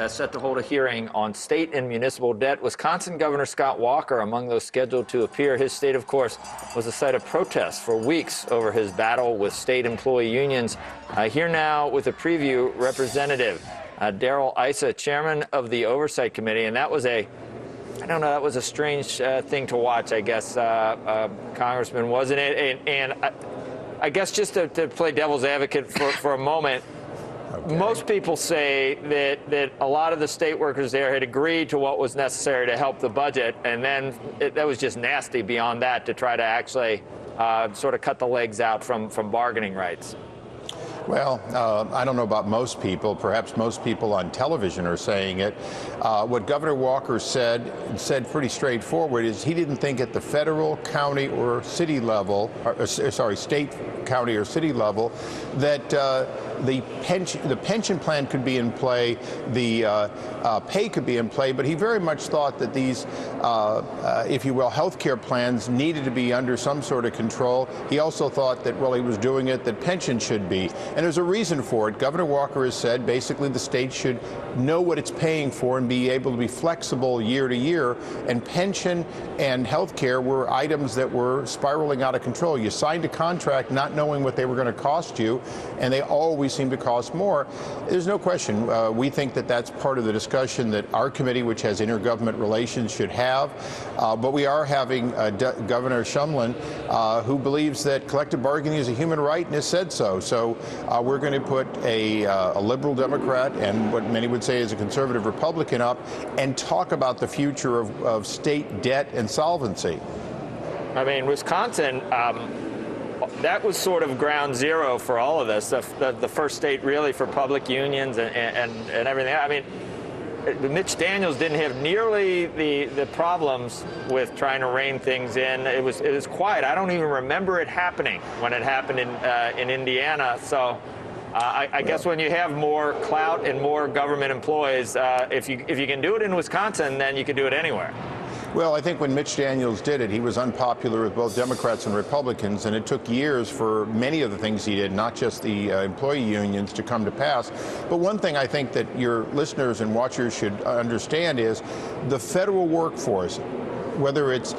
set to hold a hearing on state and municipal debt. Wisconsin Governor Scott Walker among those scheduled to appear. His state, of course, was a site of protests for weeks over his battle with state employee unions. Here now with a preview, Representative Darrell Issa, chairman of the Oversight Committee, and that was a that was a strange thing to watch, I guess, Congressman, wasn't it? And I guess just to play devil's advocate for a moment, okay. Most people say that a lot of the state workers there had agreed to what was necessary to help the budget, and then that was just nasty beyond that to try to actually sort of cut the legs out from bargaining rights. Well, I don't know about most people. Perhaps most people on television are saying it. What Governor Walker said pretty straightforward is he didn't think at the federal, county, or city level, state, county, or city level, that the pension plan could be in play, the pay could be in play, but he very much thought that these, if you will, health care plans needed to be under some sort of control. He also thought that while he was doing it, that pension should be. And there's a reason for it. Governor Walker has said basically the state should know what it's paying for and be able to be flexible year to year. And pension and health care were items that were spiraling out of control. You signed a contract not knowing what they were going to cost you, and they always seem to cost more. There's no question. We think that that's part of the discussion that our committee, which has intergovernment relations, should have. But we are having Governor Shumlin, who believes that collective bargaining is a human right and has said so. So we're going to put a liberal Democrat and what many would say is a conservative Republican up and talk about the future of state debt and solvency. I mean, Wisconsin, that was sort of ground zero for all of this, the first state really for public unions and everything. I mean, Mitch Daniels didn't have nearly the problems with trying to rein things in. It was quiet. I don't even remember it happening when it happened in Indiana. So I guess when you have more clout and more government employees, if you can do it in Wisconsin, then you can do it anywhere. Well, I think when Mitch Daniels did it, he was unpopular with both Democrats and Republicans, and it took years for many of the things he did, not just the employee unions, to come to pass. But one thing I think that your listeners and watchers should understand is the federal workforce, whether it's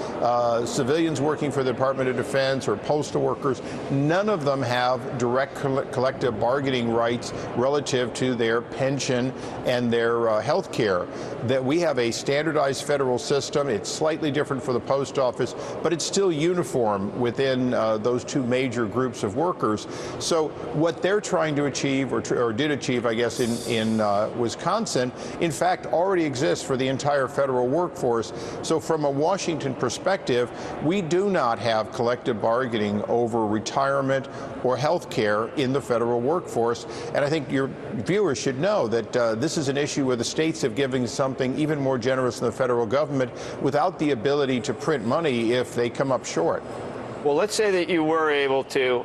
civilians working for the Department of Defense or postal workers, none of them have direct collective bargaining rights relative to their pension and their health care. That we have a standardized federal system. It's slightly different for the post office, but it's still uniform within those two major groups of workers. So what they're trying to achieve, or did achieve, I guess, in Wisconsin, in fact, already exists for the entire federal workforce. So from a Washington perspective, we do not have collective bargaining over retirement or health care in the federal workforce. And I think your viewers should know that this is an issue where the states have given something even more generous than the federal government without the ability to print money if they come up short. Well, let's say that you were able to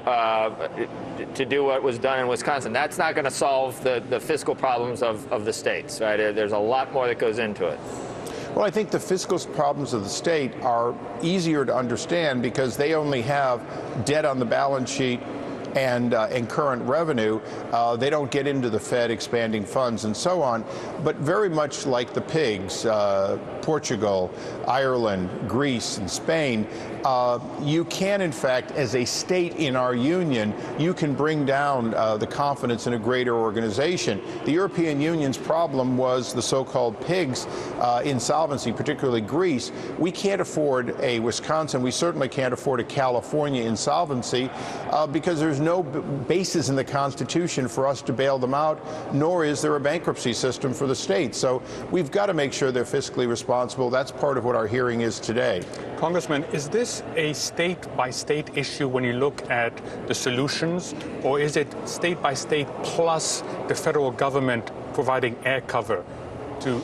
do what was done in Wisconsin. That's not going to solve the fiscal problems of the states, right? There's a lot more that goes into it. Well, I think the fiscal problems of the state are easier to understand because they only have debt on the balance sheet and current revenue. They don't get into the Fed expanding funds and so on. But very much like the pigs, Portugal, Ireland, Greece, and Spain, you can, in fact, as a state in our union, you can bring down the confidence in a greater organization. The European Union's problem was the so-called pigs insolvency, particularly Greece. We can't afford a Wisconsin. We certainly can't afford a California insolvency because there's no basis in the Constitution for us to bail them out, nor is there a bankruptcy system for the states. So we've got to make sure they're fiscally responsible. That's part of what our hearing is today. Congressman, is this a state-by-state issue when you look at the solutions, or is it state-by-state plus the federal government providing air cover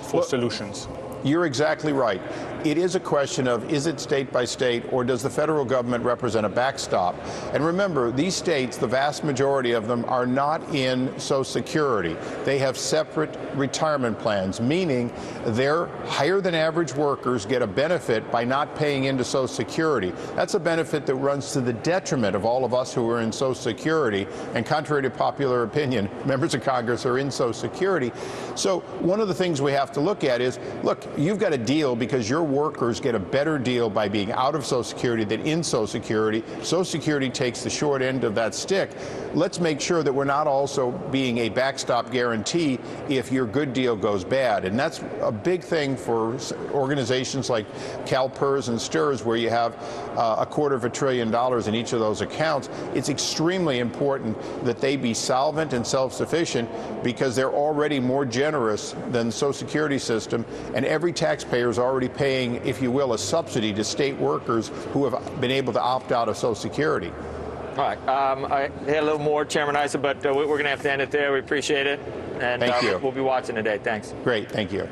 for solutions? You're exactly right. it is a question of, is it state by state, or does the federal government represent a backstop? And remember, these states, the vast majority of them, are not in Social Security. They have separate retirement plans, meaning their higher than average workers get a benefit by not paying into Social Security. That's a benefit that runs to the detriment of all of us who are in Social Security, and contrary to popular opinion, members of Congress are in Social Security. So one of the things we have to look at is, look, you've got a deal because your workers get a better deal by being out of Social Security than in Social Security. Social Security takes the short end of that stick. Let's make sure that we're not also being a backstop guarantee if your good deal goes bad. And that's a big thing for organizations like CalPERS and STRS, where you have $250 billion in each of those accounts. It's extremely important that they be solvent and self-sufficient, because they're already more generous than the Social Security system, and every taxpayer is already paying, if you will, a subsidy to state workers who have been able to opt out of Social Security. All right. I had a little more, Chairman Issa, but we're going to have to end it there. We appreciate it. And Thank you. We'll be watching today. Thanks. Great. Thank you.